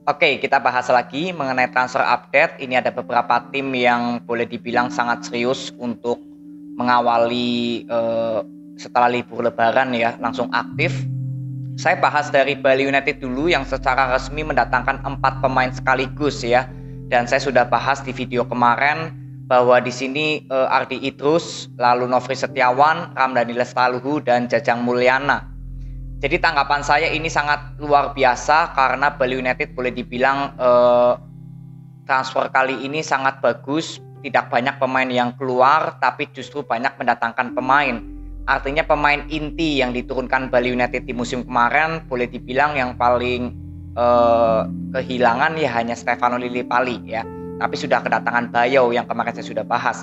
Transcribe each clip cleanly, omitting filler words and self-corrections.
Oke, kita bahas lagi mengenai transfer update. Ini ada beberapa tim yang boleh dibilang sangat serius untuk mengawali setelah libur Lebaran ya, langsung aktif. Saya bahas dari Bali United dulu yang secara resmi mendatangkan 4 pemain sekaligus ya. Dan saya sudah bahas di video kemarin bahwa di sini Ardi Idrus, lalu Nofri Setiawan, Ramdhani Lestaluhu dan Jajang Mulyana. Jadi tanggapan saya ini sangat luar biasa karena Bali United boleh dibilang transfer kali ini sangat bagus. Tidak banyak pemain yang keluar, tapi justru banyak mendatangkan pemain. Artinya pemain inti yang diturunkan Bali United di musim kemarin boleh dibilang yang paling kehilangan ya hanya Stefano Lillipali ya. Tapi sudah kedatangan Bayau yang kemarin saya sudah bahas.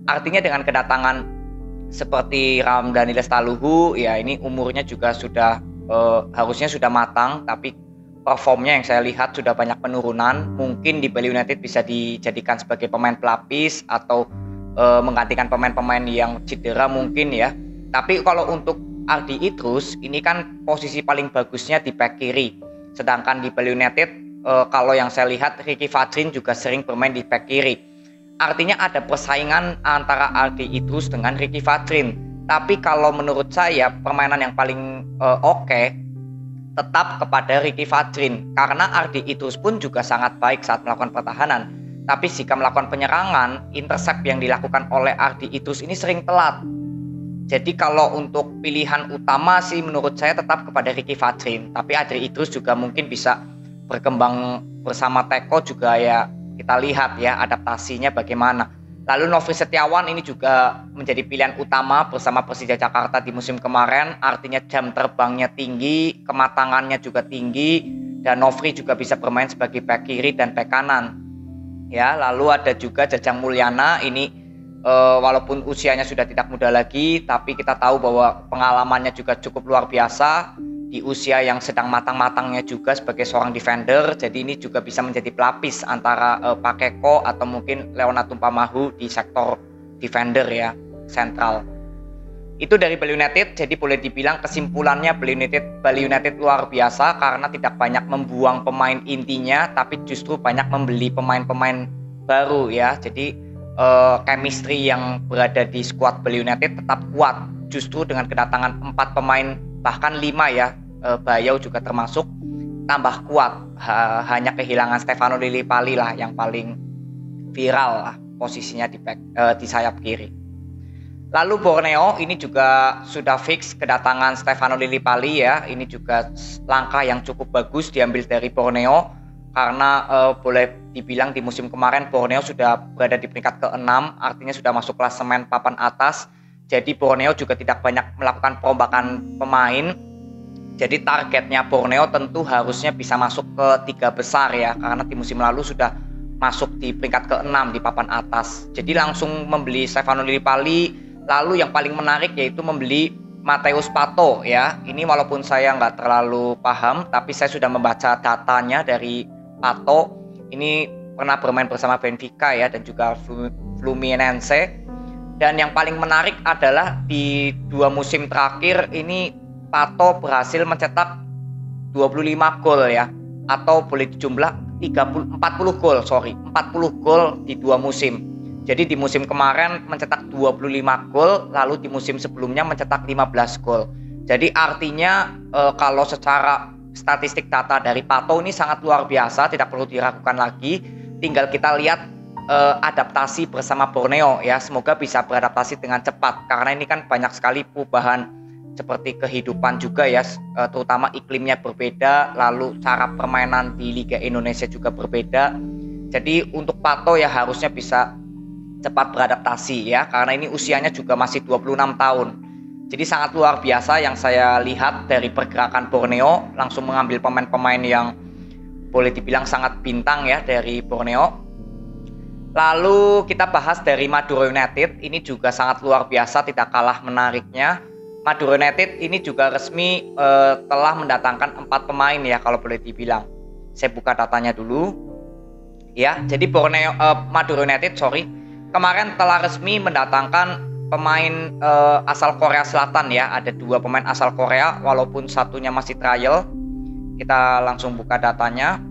Artinya dengan kedatangan seperti Ramdhani Lestaluhu ya ini umurnya juga sudah harusnya sudah matang, tapi performnya yang saya lihat sudah banyak penurunan. Mungkin di Bali United bisa dijadikan sebagai pemain pelapis atau menggantikan pemain-pemain yang cedera mungkin ya. Tapi kalau untuk Ardi Idrus ini kan posisi paling bagusnya di back kiri, sedangkan di Bali United kalau yang saya lihat Ricky Fadrin juga sering bermain di back kiri. Artinya ada persaingan antara Ardi Idrus dengan Ricky Fadrin. Tapi kalau menurut saya permainan yang paling oke tetap kepada Ricky Fadrin. Karena Ardi Idrus pun juga sangat baik saat melakukan pertahanan. Tapi jika melakukan penyerangan, intercept yang dilakukan oleh Ardi Idrus ini sering telat. Jadi kalau untuk pilihan utama sih menurut saya tetap kepada Ricky Fadrin. Tapi Ardi Idrus juga mungkin bisa berkembang bersama Teko juga ya. Kita lihat ya adaptasinya bagaimana. Lalu Nofri Setiawan ini juga menjadi pilihan utama bersama Persija Jakarta di musim kemarin. Artinya jam terbangnya tinggi, kematangannya juga tinggi, dan Nofri juga bisa bermain sebagai back kiri dan back kanan. Ya, lalu ada juga Jajang Mulyana ini walaupun usianya sudah tidak muda lagi, tapi kita tahu bahwa pengalamannya juga cukup luar biasa. Di usia yang sedang matang-matangnya juga sebagai seorang defender, jadi ini juga bisa menjadi pelapis antara Pak Keko atau mungkin Leona Tumpamahu di sektor defender ya, sentral. Itu dari Bali United, jadi boleh dibilang kesimpulannya Bali United luar biasa karena tidak banyak membuang pemain intinya, tapi justru banyak membeli pemain-pemain baru ya. Jadi chemistry yang berada di skuad Bali United tetap kuat, justru dengan kedatangan 4 pemain bahkan 5 ya, Bayau juga termasuk, tambah kuat. Hanya kehilangan Stefano Lillipali lah yang paling viral lah posisinya di sayap kiri. Lalu Borneo ini juga sudah fix kedatangan Stefano Lillipali ya. Ini juga langkah yang cukup bagus diambil dari Borneo karena boleh dibilang di musim kemarin Borneo sudah berada di peringkat ke-6, artinya sudah masuk klasemen papan atas. Jadi Borneo juga tidak banyak melakukan perombakan pemain. Jadi targetnya Borneo tentu harusnya bisa masuk ke 3 besar ya. Karena di musim lalu sudah masuk di peringkat ke-6 di papan atas. Jadi langsung membeli Stefano Lillipali. Lalu yang paling menarik yaitu membeli Matheus Pato ya. Ini walaupun saya nggak terlalu paham, tapi saya sudah membaca datanya dari Pato. Ini pernah bermain bersama Benfica ya dan juga Fluminense. Dan yang paling menarik adalah di 2 musim terakhir ini Pato berhasil mencetak 25 gol ya. Atau boleh dijumlah 40 gol, 40 gol di 2 musim. Jadi di musim kemarin mencetak 25 gol, lalu di musim sebelumnya mencetak 15 gol. Jadi artinya kalau secara statistik data dari Pato ini sangat luar biasa, tidak perlu diragukan lagi. Tinggal kita lihat adaptasi bersama Borneo ya, semoga bisa beradaptasi dengan cepat karena ini kan banyak sekali perubahan seperti kehidupan juga ya, terutama iklimnya berbeda, lalu cara permainan di Liga Indonesia juga berbeda. Jadi untuk Pato ya harusnya bisa cepat beradaptasi ya, karena ini usianya juga masih 26 tahun. Jadi sangat luar biasa yang saya lihat dari pergerakan Borneo, langsung mengambil pemain-pemain yang boleh dibilang sangat bintang ya dari Borneo. Lalu kita bahas dari Madura United, ini juga sangat luar biasa, tidak kalah menariknya. Madura United ini juga resmi telah mendatangkan 4 pemain ya kalau boleh dibilang. Saya buka datanya dulu. Ya, jadi Madura United kemarin telah resmi mendatangkan pemain asal Korea Selatan ya. Ada 2 pemain asal Korea walaupun satunya masih trial. Kita langsung buka datanya.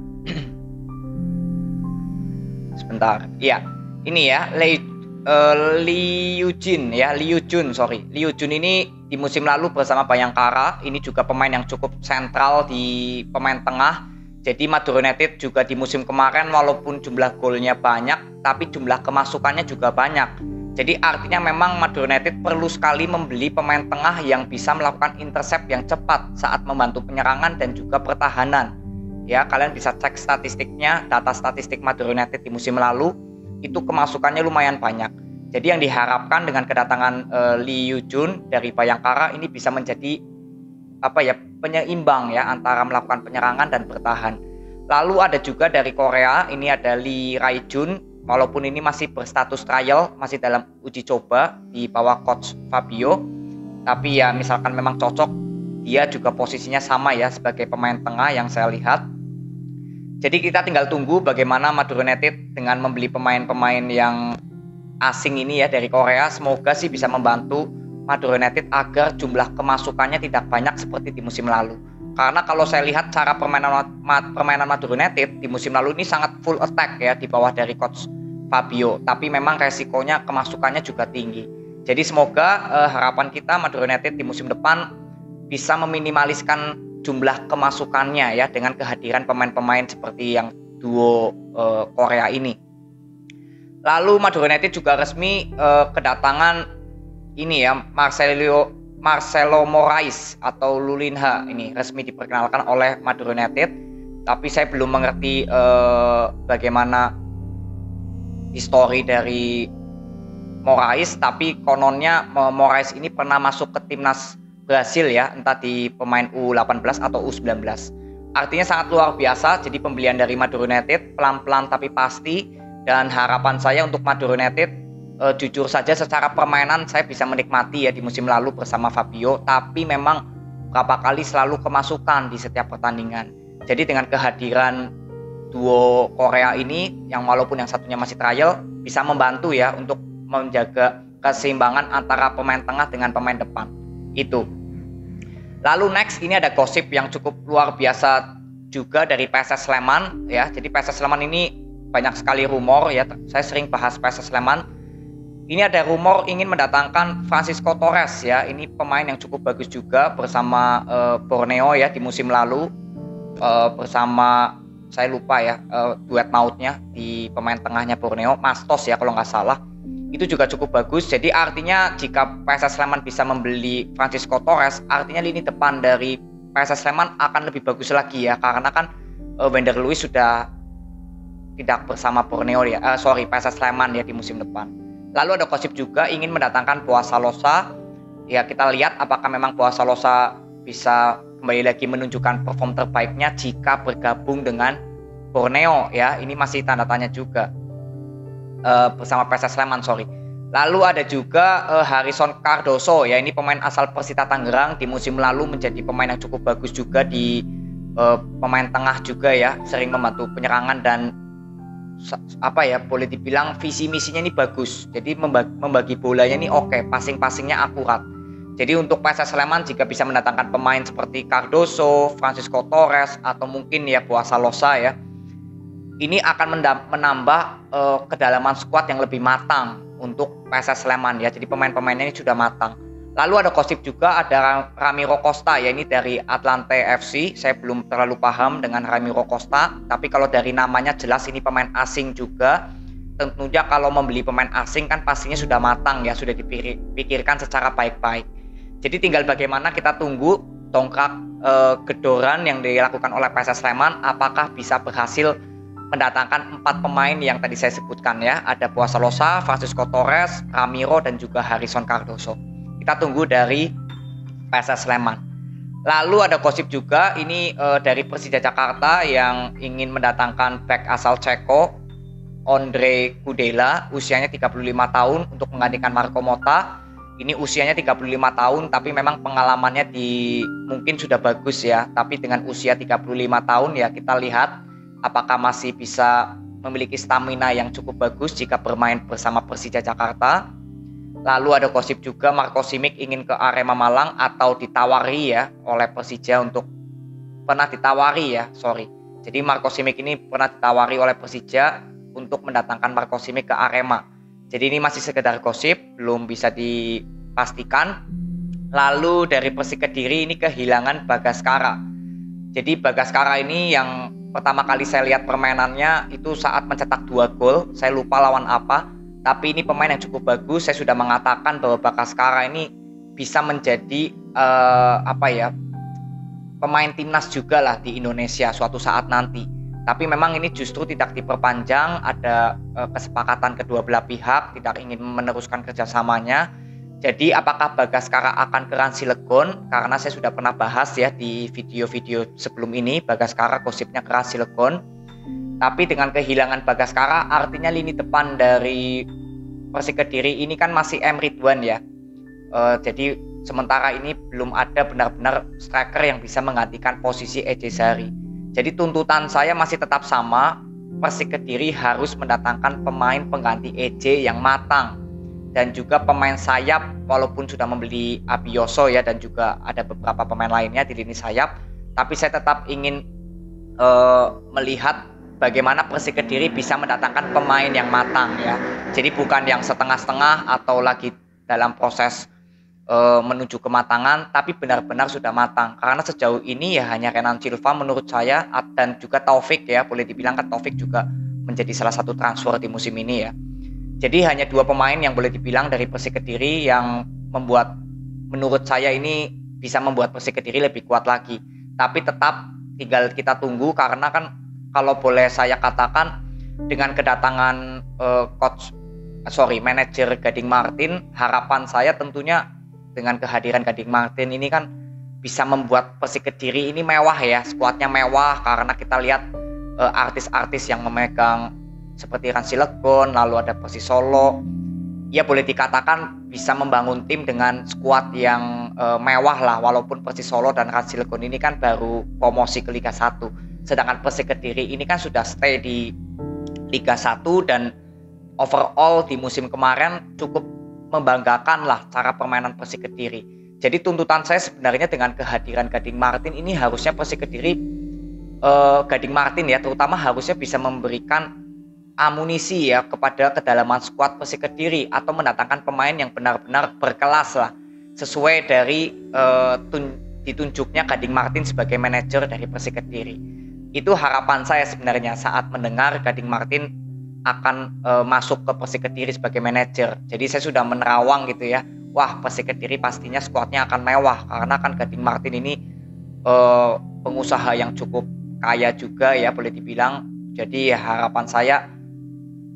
sebentar. Iya, ini ya Liu Jun ya, Liu Jun ini di musim lalu bersama Bayangkara, ini juga pemain yang cukup sentral di pemain tengah. Jadi Madura United juga di musim kemarin walaupun jumlah golnya banyak, tapi jumlah kemasukannya juga banyak. Jadi artinya memang Madura United perlu sekali membeli pemain tengah yang bisa melakukan intercept yang cepat saat membantu penyerangan dan juga pertahanan. Ya, kalian bisa cek statistiknya, data statistik Madura United di musim lalu itu kemasukannya lumayan banyak. Jadi yang diharapkan dengan kedatangan Liu Jun dari Bayangkara ini bisa menjadi penyeimbang ya antara melakukan penyerangan dan bertahan. Lalu ada juga dari Korea, ini ada Lee Rae-jun, walaupun ini masih berstatus trial, masih dalam uji coba di bawah coach Fabio. Tapi ya misalkan memang cocok, dia juga posisinya sama ya sebagai pemain tengah yang saya lihat. Jadi kita tinggal tunggu bagaimana Madura United dengan membeli pemain-pemain yang asing ini ya dari Korea. Semoga sih bisa membantu Madura United agar jumlah kemasukannya tidak banyak seperti di musim lalu. Karena kalau saya lihat cara permainan Madura United di musim lalu ini sangat full attack ya di bawah dari coach Fabio. Tapi memang resikonya kemasukannya juga tinggi. Jadi semoga harapan kita Madura United di musim depan bisa meminimaliskan jumlah kemasukannya ya dengan kehadiran pemain-pemain seperti yang duo Korea ini. Lalu Madura United juga resmi kedatangan ini ya Marcelo Moraes atau Lulinha, ini resmi diperkenalkan oleh Madura United. Tapi saya belum mengerti bagaimana histori dari Moraes, tapi kononnya Moraes ini pernah masuk ke timnas Brasil ya, entah di pemain U18 atau U19. Artinya sangat luar biasa. Jadi pembelian dari Madura United pelan-pelan tapi pasti, dan harapan saya untuk Madura United jujur saja secara permainan saya bisa menikmati ya di musim lalu bersama Fabio, tapi memang berapa kali selalu kemasukan di setiap pertandingan. Jadi dengan kehadiran duo Korea ini yang walaupun yang satunya masih trial bisa membantu ya untuk menjaga keseimbangan antara pemain tengah dengan pemain depan. Itu. Lalu next ini ada gosip yang cukup luar biasa juga dari PSS Sleman ya. Jadi PSS Sleman ini banyak sekali rumor ya. Saya sering bahas PSS Sleman. Ini ada rumor ingin mendatangkan Francisco Torres ya. Ini pemain yang cukup bagus juga bersama Borneo ya di musim lalu, bersama saya lupa ya duet mautnya di pemain tengahnya Borneo, Mastos ya kalau nggak salah. Itu juga cukup bagus. Jadi artinya jika PSS Sleman bisa membeli Francisco Torres, artinya lini depan dari PSS Sleman akan lebih bagus lagi ya, karena kan Wender Luiz sudah tidak bersama Borneo ya, PSS Sleman ya di musim depan. Lalu ada gosip juga ingin mendatangkan Boa Salosa. Ya kita lihat apakah memang Boa Salosa bisa kembali lagi menunjukkan perform terbaiknya jika bergabung dengan Borneo ya. Ini masih tanda tanya juga. Bersama PSS Sleman. Lalu ada juga Harrison Cardoso ya, ini pemain asal Persita Tangerang, di musim lalu menjadi pemain yang cukup bagus juga di pemain tengah juga ya, sering membantu penyerangan dan boleh dibilang visi misinya ini bagus. Jadi membagi bolanya ini oke, passing-passingnya akurat. Jadi untuk PSS Sleman jika bisa mendatangkan pemain seperti Cardoso, Francisco Torres atau mungkin ya Boa Salosa ya, ini akan menambah kedalaman skuad yang lebih matang untuk PSS Sleman ya. Jadi pemain-pemainnya ini sudah matang. Lalu ada gosip juga ada Ramiro Costa ya, ini dari Atlante FC. Saya belum terlalu paham dengan Ramiro Costa, tapi kalau dari namanya jelas ini pemain asing juga. Tentunya kalau membeli pemain asing kan pastinya sudah matang ya, sudah dipikirkan secara baik-baik. Jadi tinggal bagaimana kita tunggu dongkrak gedoran yang dilakukan oleh PSS Sleman, apakah bisa berhasil mendatangkan 4 pemain yang tadi saya sebutkan ya. Ada Boa Salosa, Francisco Torres, Ramiro dan juga Harrison Cardoso. Kita tunggu dari PSS Sleman. Lalu ada gosip juga ini dari Persija Jakarta yang ingin mendatangkan back asal Ceko, Ondrej Kudela, usianya 35 tahun untuk menggantikan Marco Motta. Ini usianya 35 tahun tapi memang pengalamannya mungkin sudah bagus ya. Tapi dengan usia 35 tahun ya kita lihat apakah masih bisa memiliki stamina yang cukup bagus jika bermain bersama Persija Jakarta. Lalu ada gosip juga Marco Simic ingin ke Arema Malang atau ditawari ya oleh Persija Jadi Marco Simic ini pernah ditawari oleh Persija untuk mendatangkan Marco Simic ke Arema. Jadi ini masih sekedar gosip, belum bisa dipastikan. Lalu dari Persik Kediri ini kehilangan Bagaskara. Jadi Bagaskara ini yang pertama kali saya lihat permainannya itu saat mencetak 2 gol. Saya lupa lawan apa, tapi ini pemain yang cukup bagus. Saya sudah mengatakan bahwa Bagaskara ini bisa menjadi pemain timnas juga lah di Indonesia suatu saat nanti. Tapi memang ini justru tidak diperpanjang, ada kesepakatan kedua belah pihak, tidak ingin meneruskan kerjasamanya. Jadi apakah Bagaskara akan ke Ransilegon? Karena saya sudah pernah bahas ya di video-video sebelum ini, Bagaskara gosipnya ke Ransilegon. Tapi dengan kehilangan Bagaskara, artinya lini depan dari Persik Kediri ini kan masih M. Ridwan ya. Jadi sementara ini belum ada benar-benar striker yang bisa menggantikan posisi EJ Sari. Jadi tuntutan saya masih tetap sama, Persik Kediri harus mendatangkan pemain pengganti EJ yang matang. Dan juga pemain sayap, walaupun sudah membeli Abioso ya, dan juga ada beberapa pemain lainnya di lini sayap, tapi saya tetap ingin melihat bagaimana Persik Kediri bisa mendatangkan pemain yang matang ya. Jadi bukan yang setengah-setengah atau lagi dalam proses menuju kematangan, tapi benar-benar sudah matang. Karena sejauh ini ya hanya Renan Silva menurut saya, dan juga Taufik ya, boleh dibilang kan Taufik juga menjadi salah satu transfer di musim ini ya. Jadi hanya 2 pemain yang boleh dibilang dari Persik Kediri yang membuat, menurut saya ini bisa membuat Persik Kediri lebih kuat lagi. Tapi tetap tinggal kita tunggu, karena kan kalau boleh saya katakan dengan kedatangan manajer Gading Martin, harapan saya tentunya dengan kehadiran Gading Martin ini kan bisa membuat Persik Kediri ini mewah ya, skuadnya mewah, karena kita lihat artis-artis yang memegang seperti Ransilegon, lalu ada Persis Solo. Ya boleh dikatakan bisa membangun tim dengan skuad yang mewah lah, walaupun Persis Solo dan Ransilegon ini kan baru promosi ke Liga 1. Sedangkan Persik Kediri ini kan sudah stay di Liga 1 dan overall di musim kemarin cukup membanggakan lah cara permainan Persik Kediri. Jadi tuntutan saya sebenarnya dengan kehadiran Gading Martin ini harusnya Persik Kediri, Gading Martin ya terutama harusnya bisa memberikan amunisi ya kepada kedalaman skuad Persik Kediri, atau mendatangkan pemain yang benar-benar berkelas lah, sesuai dari ditunjuknya Gading Martin sebagai manajer dari Persik Kediri. Itu harapan saya sebenarnya saat mendengar Gading Martin akan masuk ke Persik Kediri sebagai manajer. Jadi saya sudah menerawang gitu ya, wah Persik Kediri pastinya skuadnya akan mewah, karena kan Gading Martin ini pengusaha yang cukup kaya juga ya boleh dibilang. Jadi ya, harapan saya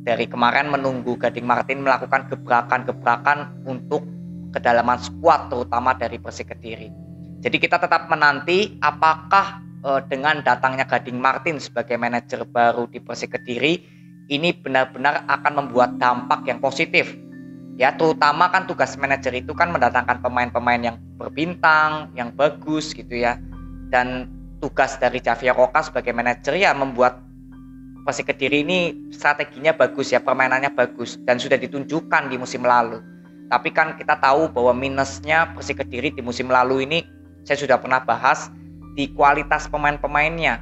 dari kemarin menunggu Gading Martin melakukan gebrakan-gebrakan untuk kedalaman skuad terutama dari Persik Kediri. Jadi kita tetap menanti apakah dengan datangnya Gading Martin sebagai manajer baru di Persik Kediri ini benar-benar akan membuat dampak yang positif. Ya, terutama kan tugas manajer itu kan mendatangkan pemain-pemain yang berbintang, yang bagus gitu ya. Dan tugas dari Javier Roca sebagai manajer ya membuat Persik Kediri ini strateginya bagus ya, permainannya bagus dan sudah ditunjukkan di musim lalu. Tapi kan kita tahu bahwa minusnya Persik Kediri di musim lalu ini saya sudah pernah bahas di kualitas pemain-pemainnya.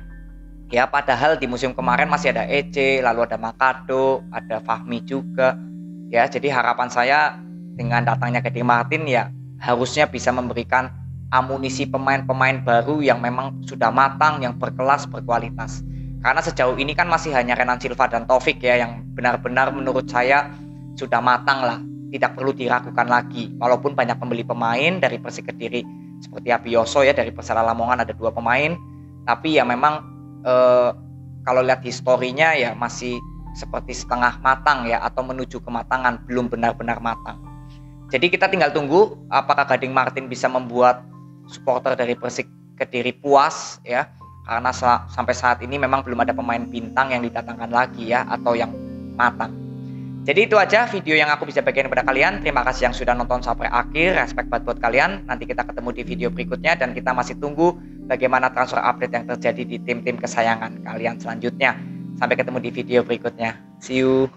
Ya padahal di musim kemarin masih ada EJ, lalu ada Makado, ada Fahmi juga. Ya jadi harapan saya dengan datangnya Gading Martin ya harusnya bisa memberikan amunisi pemain-pemain baru yang memang sudah matang, yang berkelas, berkualitas. Karena sejauh ini kan masih hanya Renan Silva dan Taufik ya yang benar-benar menurut saya sudah matang lah, tidak perlu diragukan lagi. Walaupun banyak pembeli pemain dari Persik Kediri seperti Abioso ya, dari Persela Lamongan ada 2 pemain, tapi ya memang kalau lihat historinya ya masih seperti setengah matang ya, atau menuju kematangan, belum benar-benar matang. Jadi kita tinggal tunggu apakah Gading Martin bisa membuat supporter dari Persik Kediri puas ya, karena sampai saat ini memang belum ada pemain bintang yang didatangkan lagi ya, atau yang matang. Jadi itu aja video yang aku bisa bagikan kepada kalian. Terima kasih yang sudah nonton sampai akhir. Respect buat kalian. Nanti kita ketemu di video berikutnya, dan kita masih tunggu bagaimana transfer update yang terjadi di tim-tim kesayangan kalian selanjutnya. Sampai ketemu di video berikutnya. See you.